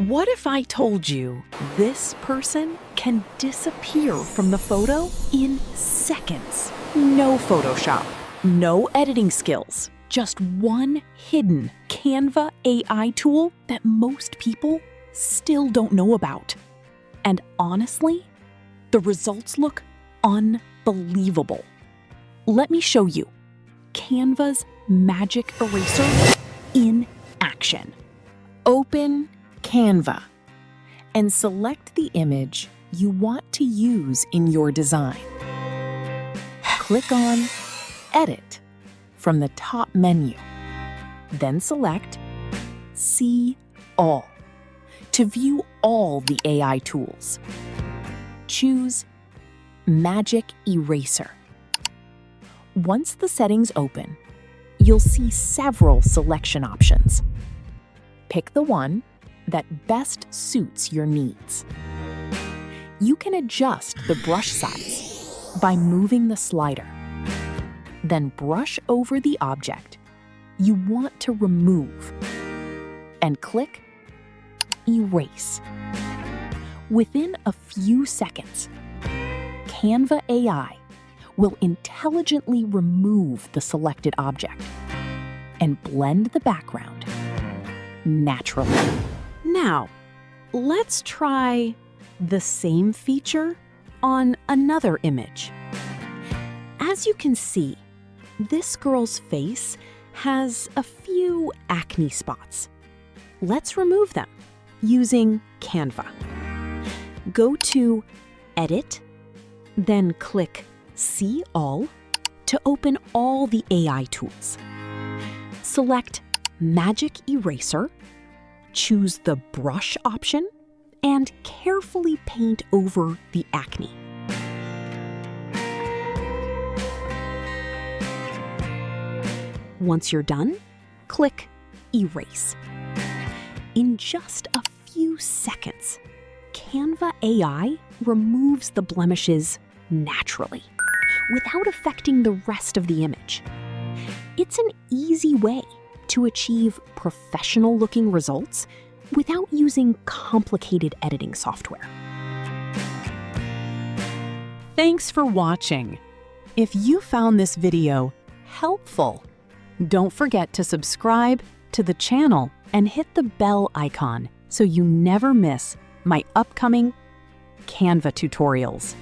What if I told you this person can disappear from the photo in seconds? No Photoshop, no editing skills, just one hidden Canva AI tool that most people still don't know about. And honestly, the results look unbelievable. Let me show you Canva's Magic Eraser in action. Open Canva and select the image you want to use in your design. Click on Edit from the top menu. Then select See All to view all the AI tools. Choose Magic Eraser. Once the settings open, you'll see several selection options. Pick the one that best suits your needs. You can adjust the brush size by moving the slider. Then brush over the object you want to remove and click Erase. Within a few seconds, Canva AI will intelligently remove the selected object and blend the background naturally. Now, let's try the same feature on another image. As you can see, this girl's face has a few acne spots. Let's remove them using Canva. Go to Edit, then click See All to open all the AI tools. Select Magic Eraser, choose the brush option, and carefully paint over the acne. Once you're done, click Erase. In just a few seconds, Canva AI removes the blemishes naturally, without affecting the rest of the image. It's an easy way to achieve professional-looking results without using complicated editing software. Thanks for watching. If you found this video helpful, don't forget to subscribe to the channel and hit the bell icon so you never miss my upcoming Canva tutorials.